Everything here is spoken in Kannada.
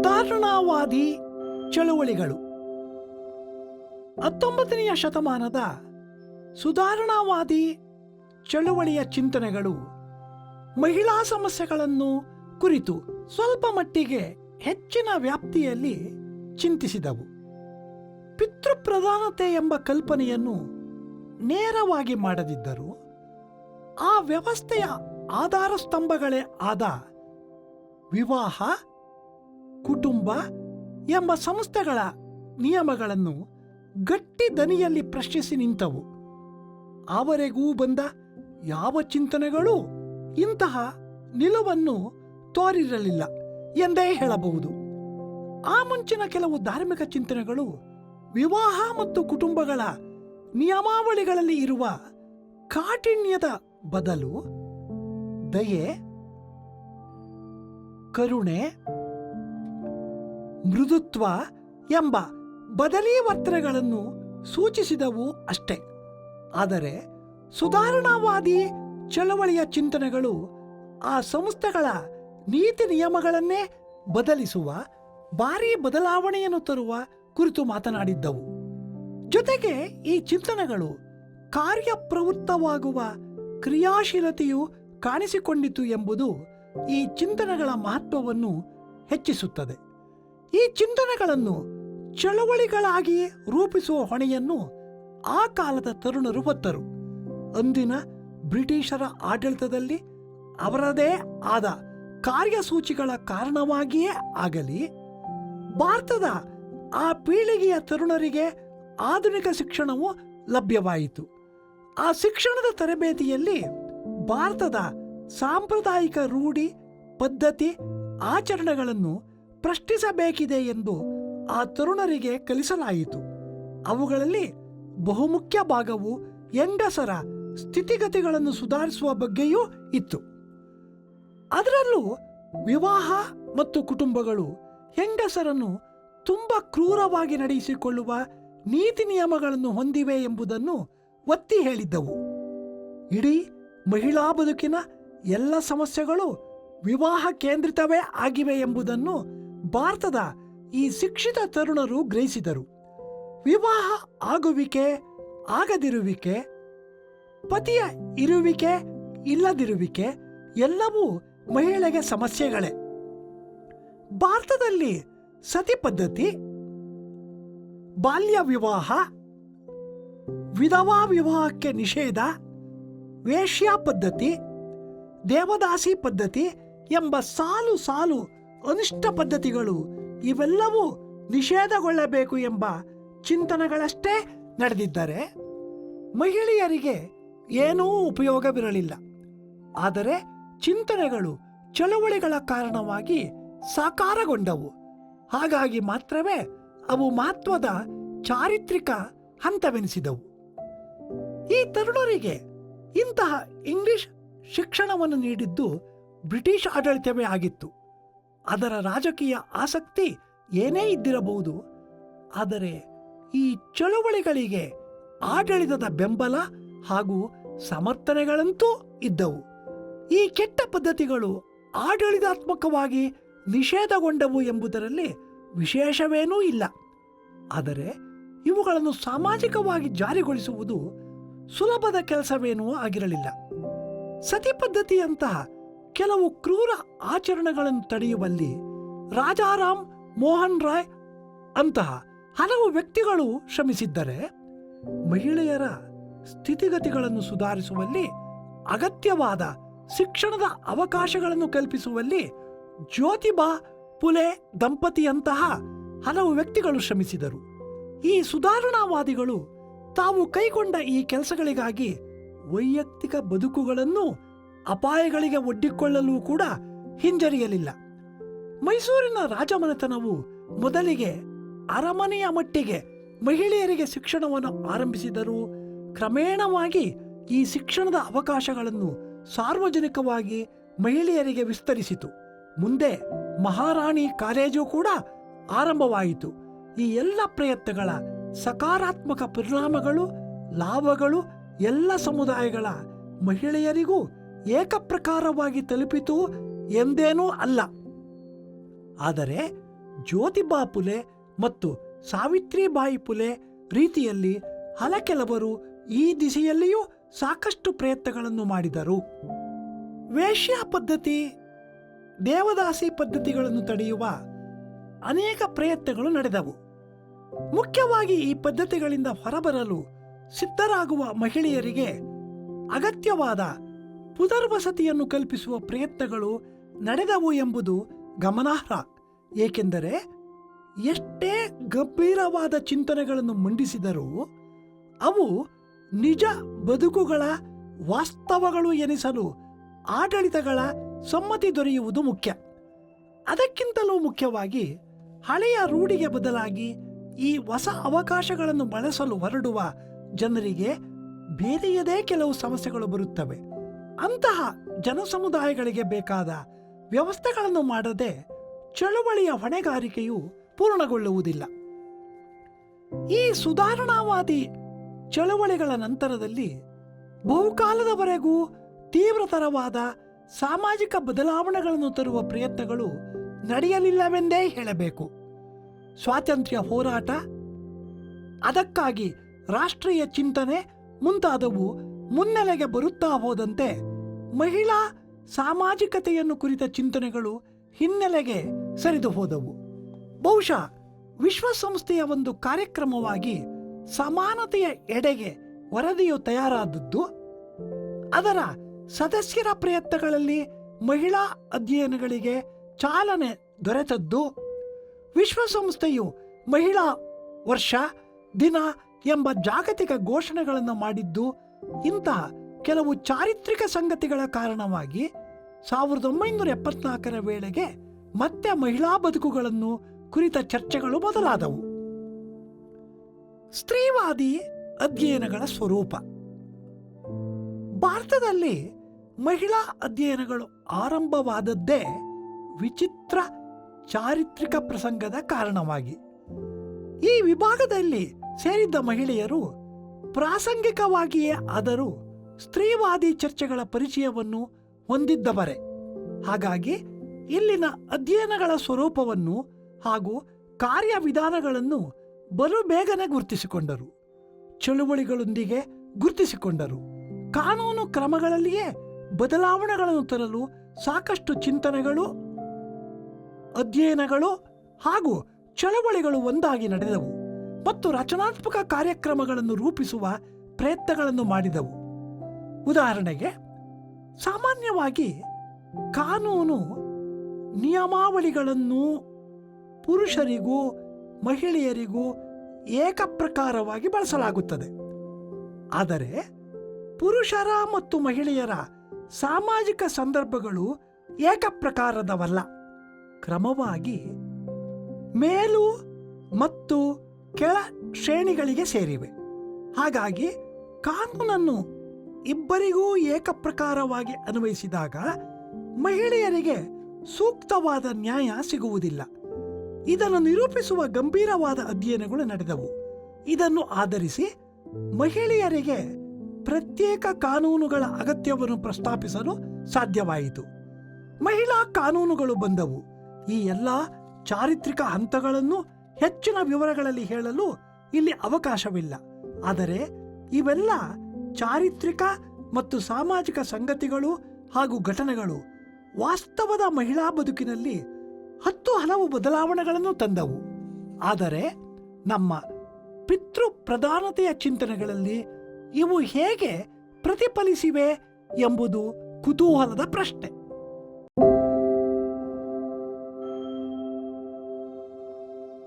ಸುಧಾರಣಾವಾದಿ ಚಳುವಳಿಗಳು. 19ನೇ ಶತಮಾನದ ಸುಧಾರಣಾವಾದಿ ಚಳುವಳಿಯ ಚಿಂತನೆಗಳು ಮಹಿಳಾ ಸಮಸ್ಯೆಗಳನ್ನು ಕುರಿತು ಸ್ವಲ್ಪ ಮಟ್ಟಿಗೆ ಹೆಚ್ಚಿನ ವ್ಯಾಪ್ತಿಯಲ್ಲಿ ಚಿಂತಿಸಿದವು. ಪಿತೃಪ್ರಧಾನತೆ ಎಂಬ ಕಲ್ಪನೆಯನ್ನು ನೇರವಾಗಿ ಮಾಡದಿದ್ದರೂ ಆ ವ್ಯವಸ್ಥೆಯ ಆಧಾರ ಸ್ತಂಭಗಳೇ ಆದ ವಿವಾಹ, ಕುಟುಂಬ ಎಂಬ ಸಂಸ್ಥೆಗಳ ನಿಯಮಗಳನ್ನು ಗಟ್ಟಿ ದನಿಯಲ್ಲಿ ಪ್ರಶ್ನಿಸಿ ನಿಂತವು. ಆವರೆಗೂ ಬಂದ ಯಾವ ಚಿಂತನೆಗಳೂ ಇಂತಹ ನಿಲುವನ್ನು ತೋರಿರಲಿಲ್ಲ ಎಂದೇ ಹೇಳಬಹುದು. ಆ ಮುಂಚಿನ ಕೆಲವು ಧಾರ್ಮಿಕ ಚಿಂತನೆಗಳು ವಿವಾಹ ಮತ್ತು ಕುಟುಂಬಗಳ ನಿಯಮಾವಳಿಗಳಲ್ಲಿ ಇರುವ ಕಾಠಿಣ್ಯದ ಬದಲು ದಯೆ, ಕರುಣೆ, ಮೃದುತ್ವ ಎಂಬ ಬದಲಿ ವರ್ತನೆಗಳನ್ನು ಸೂಚಿಸಿದವು ಅಷ್ಟೇ. ಆದರೆ ಸುಧಾರಣಾವಾದಿ ಚಳವಳಿಯ ಚಿಂತನೆಗಳು ಆ ಸಂಸ್ಥೆಗಳ ನೀತಿ ನಿಯಮಗಳನ್ನೇ ಬದಲಿಸುವ, ಭಾರೀ ಬದಲಾವಣೆಯನ್ನು ತರುವ ಕುರಿತು ಮಾತನಾಡಿದ್ದವು. ಜೊತೆಗೆ ಈ ಚಿಂತನೆಗಳು ಕಾರ್ಯಪ್ರವೃತ್ತವಾಗುವ ಕ್ರಿಯಾಶೀಲತೆಯು ಕಾಣಿಸಿಕೊಂಡಿತು ಎಂಬುದು ಈ ಚಿಂತನೆಗಳ ಮಹತ್ವವನ್ನು ಹೆಚ್ಚಿಸುತ್ತದೆ. ಈ ಚಿಂತನೆಗಳನ್ನು ಚಳವಳಿಗಳಾಗಿ ರೂಪಿಸುವ ಹೊಣೆಯನ್ನು ಆ ಕಾಲದ ತರುಣರು ಹೊತ್ತರು. ಅಂದಿನ ಬ್ರಿಟಿಷರ ಆಡಳಿತದಲ್ಲಿ ಅವರದೇ ಆದ ಕಾರ್ಯಸೂಚಿಗಳ ಕಾರಣವಾಗಿಯೇ ಆಗಲಿ, ಭಾರತದ ಆ ಪೀಳಿಗೆಯ ತರುಣರಿಗೆ ಆಧುನಿಕ ಶಿಕ್ಷಣವು ಲಭ್ಯವಾಯಿತು. ಆ ಶಿಕ್ಷಣದ ತರಬೇತಿಯಲ್ಲಿ ಭಾರತದ ಸಾಂಪ್ರದಾಯಿಕ ರೂಢಿ, ಪದ್ಧತಿ, ಆಚರಣೆಗಳನ್ನು ಪ್ರಶ್ನಿಸಬೇಕಿದೆ ಎಂದು ಆ ತರುಣರಿಗೆ ಕಲಿಸಲಾಯಿತು. ಅವುಗಳಲ್ಲಿ ಬಹುಮುಖ್ಯ ಭಾಗವು ಹೆಂಗಸರ ಸ್ಥಿತಿಗತಿಗಳನ್ನು ಸುಧಾರಿಸುವ ಬಗ್ಗೆಯೂ ಇತ್ತು. ಅದರಲ್ಲೂ ವಿವಾಹ ಮತ್ತು ಕುಟುಂಬಗಳು ಹೆಂಗಸರನ್ನು ತುಂಬ ಕ್ರೂರವಾಗಿ ನಡೆಸಿಕೊಳ್ಳುವ ನೀತಿ ನಿಯಮಗಳನ್ನು ಹೊಂದಿವೆ ಎಂಬುದನ್ನು ಒತ್ತಿ ಹೇಳಿದ್ದವು. ಇಡೀ ಮಹಿಳಾ ಬದುಕಿನ ಎಲ್ಲ ಸಮಸ್ಯೆಗಳು ವಿವಾಹ ಕೇಂದ್ರಿತವೇ ಆಗಿವೆ ಎಂಬುದನ್ನು ಭಾರತದ ಈ ಶಿಕ್ಷಿತ ತರುಣರು ಗ್ರಹಿಸಿದರು. ವಿವಾಹ ಆಗುವಿಕೆ, ಆಗದಿರುವಿಕೆ, ಪತಿಯ ಇರುವಿಕೆ, ಇಲ್ಲದಿರುವಿಕೆ ಎಲ್ಲವೂ ಮಹಿಳೆಗೆ ಸಮಸ್ಯೆಗಳೇ. ಭಾರತದಲ್ಲಿ ಸತಿ ಪದ್ಧತಿ, ಬಾಲ್ಯ ವಿವಾಹ, ವಿಧವಾ ವಿವಾಹಕ್ಕೆ ನಿಷೇಧ, ವೇಶ್ಯಾ ಪದ್ಧತಿ, ದೇವದಾಸಿ ಪದ್ಧತಿ ಎಂಬ ಸಾಲು ಸಾಲು ಅನಿಷ್ಟ ಪದ್ಧತಿಗಳು ಇವೆಲ್ಲವೂ ನಿಷೇಧಗೊಳ್ಳಬೇಕು ಎಂಬ ಚಿಂತನೆಗಳಷ್ಟೇ ನಡೆದಿದ್ದರೆ ಮಹಿಳೆಯರಿಗೆ ಏನೂ ಉಪಯೋಗವಿರಲಿಲ್ಲ. ಆದರೆ ಚಿಂತನೆಗಳು ಚಳುವಳಿಗಳ ಕಾರಣವಾಗಿ ಸಾಕಾರಗೊಂಡವು. ಹಾಗಾಗಿ ಮಾತ್ರವೇ ಅವು ಮಹತ್ವದ ಚಾರಿತ್ರಿಕ ಹಂತವೆನಿಸಿದವು. ಈ ತರುಣರಿಗೆ ಇಂತಹ ಇಂಗ್ಲಿಷ್ ಶಿಕ್ಷಣವನ್ನು ನೀಡಿದ್ದು ಬ್ರಿಟಿಷ್ ಆಡಳಿತವೇ ಆಗಿತ್ತು. ಅದರ ರಾಜಕೀಯ ಆಸಕ್ತಿ ಏನೇ ಇದ್ದಿರಬಹುದು, ಆದರೆ ಈ ಚಳುವಳಿಗಳಿಗೆ ಆಡಳಿತದ ಬೆಂಬಲ ಹಾಗೂ ಸಮರ್ಥನೆಗಳಂತೂ ಇದ್ದವು. ಈ ಕೆಟ್ಟ ಪದ್ಧತಿಗಳು ಆಡಳಿತಾತ್ಮಕವಾಗಿ ನಿಷೇಧಗೊಂಡವು ಎಂಬುದರಲ್ಲಿ ವಿಶೇಷವೇನೂ ಇಲ್ಲ. ಆದರೆ ಇವುಗಳನ್ನು ಸಾಮಾಜಿಕವಾಗಿ ಜಾರಿಗೊಳಿಸುವುದು ಸುಲಭದ ಕೆಲಸವೇನೂ ಆಗಿರಲಿಲ್ಲ. ಸತಿ ಪದ್ಧತಿಯಂತಹ ಕೆಲವು ಕ್ರೂರ ಆಚರಣೆಗಳನ್ನು ತಡೆಯುವಲ್ಲಿ ರಾಜಾರಾಮ್ ಮೋಹನ್ ರಾಯ್ ಅಂತಹ ಹಲವು ವ್ಯಕ್ತಿಗಳು ಶ್ರಮಿಸಿದ್ದರೆ, ಮಹಿಳೆಯರ ಸ್ಥಿತಿಗತಿಗಳನ್ನು ಸುಧಾರಿಸುವಲ್ಲಿ ಅಗತ್ಯವಾದ ಶಿಕ್ಷಣದ ಅವಕಾಶಗಳನ್ನು ಕಲ್ಪಿಸುವಲ್ಲಿ ಜ್ಯೋತಿಬಾ ಫುಲೆ ದಂಪತಿಯಂತಹ ಹಲವು ವ್ಯಕ್ತಿಗಳು ಶ್ರಮಿಸಿದರು. ಈ ಸುಧಾರಣಾವಾದಿಗಳು ತಾವು ಕೈಗೊಂಡ ಈ ಕೆಲಸಗಳಿಗಾಗಿ ವೈಯಕ್ತಿಕ ಬದುಕುಗಳನ್ನು ಅಪಾಯಗಳಿಗೆ ಒಡ್ಡಿಕೊಳ್ಳಲು ಕೂಡ ಹಿಂಜರಿಯಲಿಲ್ಲ. ಮೈಸೂರಿನ ರಾಜಮನೆತನವು ಮೊದಲಿಗೆ ಅರಮನೆಯ ಮಟ್ಟಿಗೆ ಮಹಿಳೆಯರಿಗೆ ಶಿಕ್ಷಣವನ್ನು ಆರಂಭಿಸಿದರೂ ಕ್ರಮೇಣವಾಗಿ ಈ ಶಿಕ್ಷಣದ ಅವಕಾಶಗಳನ್ನು ಸಾರ್ವಜನಿಕವಾಗಿ ಮಹಿಳೆಯರಿಗೆ ವಿಸ್ತರಿಸಿತು. ಮುಂದೆ ಮಹಾರಾಣಿ ಕಾಲೇಜು ಕೂಡ ಆರಂಭವಾಯಿತು. ಈ ಎಲ್ಲ ಪ್ರಯತ್ನಗಳ ಸಕಾರಾತ್ಮಕ ಪರಿಣಾಮಗಳು, ಲಾಭಗಳು ಎಲ್ಲ ಸಮುದಾಯಗಳ ಮಹಿಳೆಯರಿಗೂ ಏಕಪ್ರಕಾರವಾಗಿ ತಲುಪಿತು ಎಂದೇನೂ ಅಲ್ಲ. ಆದರೆ ಜ್ಯೋತಿಬಾ ಫುಲೆ ಮತ್ತು ಸಾವಿತ್ರಿಬಾಯಿ ಫುಲೆ ರೀತಿಯಲ್ಲಿ ಕೆಲವರು ಈ ದಿಸೆಯಲ್ಲಿಯೂ ಸಾಕಷ್ಟು ಪ್ರಯತ್ನಗಳನ್ನು ಮಾಡಿದರು. ವೇಶ್ಯಾ ಪದ್ಧತಿ, ದೇವದಾಸಿ ಪದ್ಧತಿಗಳನ್ನು ತಡೆಯುವ ಅನೇಕ ಪ್ರಯತ್ನಗಳು ನಡೆದವು. ಮುಖ್ಯವಾಗಿ ಈ ಪದ್ಧತಿಗಳಿಂದ ಹೊರಬರಲು ಸಿದ್ಧರಾಗುವ ಮಹಿಳೆಯರಿಗೆ ಅಗತ್ಯವಾದ ಪುನರ್ವಸತಿಯನ್ನು ಕಲ್ಪಿಸುವ ಪ್ರಯತ್ನಗಳು ನಡೆದವು ಎಂಬುದು ಗಮನಾರ್ಹ. ಏಕೆಂದರೆ ಎಷ್ಟೇ ಗಂಭೀರವಾದ ಚಿಂತನೆಗಳನ್ನು ಮಂಡಿಸಿದರೂ ಅವು ನಿಜ ಬದುಕುಗಳ ವಾಸ್ತವಗಳು ಎನಿಸಲು ಆಡಳಿತಗಳ ಸಮ್ಮತಿ ದೊರೆಯುವುದು ಮುಖ್ಯ. ಅದಕ್ಕಿಂತಲೂ ಮುಖ್ಯವಾಗಿ ಹಳೆಯ ರೂಢಿಗೆ ಬದಲಾಗಿ ಈ ಹೊಸ ಅವಕಾಶಗಳನ್ನು ಬಳಸಲು ಹೊರಡುವ ಜನರಿಗೆ ಬೇರೆಯದೇ ಕೆಲವು ಸಮಸ್ಯೆಗಳು ಬರುತ್ತವೆ. ಅಂತಹ ಜನಸಮುದಾಯಗಳಿಗೆ ಬೇಕಾದ ವ್ಯವಸ್ಥೆಗಳನ್ನು ಮಾಡದೆ ಚಳುವಳಿಯ ಹೊಣೆಗಾರಿಕೆಯು ಪೂರ್ಣಗೊಳ್ಳುವುದಿಲ್ಲ. ಈ ಸುಧಾರಣಾವಾದಿ ಚಳುವಳಿಗಳ ನಂತರದಲ್ಲಿ ಬಹುಕಾಲದವರೆಗೂ ತೀವ್ರತರವಾದ ಸಾಮಾಜಿಕ ಬದಲಾವಣೆಗಳನ್ನು ತರುವ ಪ್ರಯತ್ನಗಳು ನಡೆಯಲಿಲ್ಲವೆಂದೇ ಹೇಳಬೇಕು. ಸ್ವಾತಂತ್ರ್ಯ ಹೋರಾಟ, ಅದಕ್ಕಾಗಿ ರಾಷ್ಟ್ರೀಯ ಚಿಂತನೆ ಮುಂತಾದವು ಮುನ್ನೆಲೆಗೆ ಬರುತ್ತಾ ಹೋದಂತೆ ಮಹಿಳಾ ಸಾಮಾಜಿಕತೆಯನ್ನು ಕುರಿತ ಚಿಂತನೆಗಳು ಹಿನ್ನೆಲೆಗೆ ಸರಿದು ಹೋದವು. ಬಹುಶಃ ವಿಶ್ವಸಂಸ್ಥೆಯ ಒಂದು ಕಾರ್ಯಕ್ರಮವಾಗಿ ಸಮಾನತೆಯ ಎಡೆಗೆ ವರದಿಯು ತಯಾರಾದದ್ದು, ಅದರ ಸದಸ್ಯರ ಪ್ರಯತ್ನಗಳಲ್ಲಿ ಮಹಿಳಾ ಅಧ್ಯಯನಗಳಿಗೆ ಚಾಲನೆ ದೊರೆತದ್ದು, ವಿಶ್ವಸಂಸ್ಥೆಯು ಮಹಿಳಾ ವರ್ಷ, ದಿನ ಎಂಬ ಜಾಗತಿಕ ಘೋಷಣೆಗಳನ್ನು ಮಾಡಿದ್ದು, ಇಂತಹ ಕೆಲವು ಚಾರಿತ್ರಿಕ ಸಂಗತಿಗಳ ಕಾರಣವಾಗಿ 1974ರ ವೇಳೆಗೆ ಮತ್ತೆ ಮಹಿಳಾ ಬದುಕುಗಳನ್ನು ಕುರಿತ ಚರ್ಚೆಗಳು ಮೊದಲಾದವು. ಸ್ತ್ರೀವಾದಿ ಅಧ್ಯಯನಗಳ ಸ್ವರೂಪ. ಭಾರತದಲ್ಲಿ ಮಹಿಳಾ ಅಧ್ಯಯನಗಳು ಆರಂಭವಾದದ್ದೇ ವಿಚಿತ್ರ ಚಾರಿತ್ರಿಕ ಪ್ರಸಂಗದ ಕಾರಣವಾಗಿ. ಈ ವಿಭಾಗದಲ್ಲಿ ಸೇರಿದ್ದ ಮಹಿಳೆಯರು ಪ್ರಾಸಂಗಿಕವಾಗಿಯೇ ಆದರೂ ಸ್ತ್ರೀವಾದಿ ಚರ್ಚೆಗಳ ಪರಿಚಯವನ್ನು ಹೊಂದಿದ್ದವರೇ. ಹಾಗಾಗಿ ಇಲ್ಲಿನ ಅಧ್ಯಯನಗಳ ಸ್ವರೂಪವನ್ನು ಹಾಗೂ ಕಾರ್ಯವಿಧಾನಗಳನ್ನು ಬಲು ಬೇಗನೆ ಗುರುತಿಸಿಕೊಂಡರು. ಚಳುವಳಿಗಳೊಂದಿಗೆ ಗುರುತಿಸಿಕೊಂಡರು. ಕಾನೂನು ಕ್ರಮಗಳಲ್ಲಿಯೇ ಬದಲಾವಣೆಗಳನ್ನು ತರಲು ಸಾಕಷ್ಟು ಚಿಂತನೆಗಳು, ಅಧ್ಯಯನಗಳು ಹಾಗೂ ಚಳುವಳಿಗಳು ಒಂದಾಗಿ ನಡೆದವು ಮತ್ತು ರಚನಾತ್ಮಕ ಕಾರ್ಯಕ್ರಮಗಳನ್ನು ರೂಪಿಸುವ ಪ್ರಯತ್ನಗಳನ್ನು ಮಾಡಿದವು. ಉದಾಹರಣೆಗೆ, ಸಾಮಾನ್ಯವಾಗಿ ಕಾನೂನು ನಿಯಮಾವಳಿಗಳನ್ನು ಪುರುಷರಿಗೂ ಮಹಿಳೆಯರಿಗೂ ಏಕಪ್ರಕಾರವಾಗಿ ಬಳಸಲಾಗುತ್ತದೆ. ಆದರೆ ಪುರುಷರ ಮತ್ತು ಮಹಿಳೆಯರ ಸಾಮಾಜಿಕ ಸಂದರ್ಭಗಳು ಏಕಪ್ರಕಾರದವಲ್ಲ. ಕ್ರಮವಾಗಿ ಮೇಲು ಮತ್ತು ಕೆಳ ಶ್ರೇಣಿಗಳಿಗೆ ಸೇರಿವೆ. ಹಾಗಾಗಿ ಕಾನೂನನ್ನು ಇಬ್ಬರಿಗೂ ಏಕಪ್ರಕಾರವಾಗಿ ಅನ್ವಯಿಸಿದಾಗ ಮಹಿಳೆಯರಿಗೆ ಸೂಕ್ತವಾದ ನ್ಯಾಯ ಸಿಗುವುದಿಲ್ಲ. ಇದನ್ನು ನಿರೂಪಿಸುವ ಗಂಭೀರವಾದ ಅಧ್ಯಯನಗಳು ನಡೆದವು. ಇದನ್ನು ಆಧರಿಸಿ ಮಹಿಳೆಯರಿಗೆ ಪ್ರತ್ಯೇಕ ಕಾನೂನುಗಳ ಅಗತ್ಯವನ್ನು ಪ್ರಸ್ತಾಪಿಸಲು ಸಾಧ್ಯವಾಯಿತು. ಮಹಿಳಾ ಕಾನೂನುಗಳು ಬಂದವು. ಈ ಎಲ್ಲ ಚಾರಿತ್ರಿಕ ಹಂತಗಳನ್ನು ಹೆಚ್ಚಿನ ವಿವರಗಳಲ್ಲಿ ಹೇಳಲು ಇಲ್ಲಿ ಅವಕಾಶವಿಲ್ಲ. ಆದರೆ ಇವೆಲ್ಲ ಚಾರಿತ್ರಿಕ ಮತ್ತು ಸಾಮಾಜಿಕ ಸಂಗತಿಗಳು ಹಾಗೂ ಘಟನೆಗಳು ವಾಸ್ತವದ ಮಹಿಳಾ ಬದುಕಿನಲ್ಲಿ ಹಲವು ಬದಲಾವಣೆಗಳನ್ನು ತಂದವು. ಆದರೆ ನಮ್ಮ ಪಿತೃ ಪ್ರಧಾನತೆಯ ಚಿಂತನೆಗಳಲ್ಲಿ ಇವು ಹೇಗೆ ಪ್ರತಿಫಲಿಸಿವೆ ಎಂಬುದು ಕುತೂಹಲದ ಪ್ರಶ್ನೆ.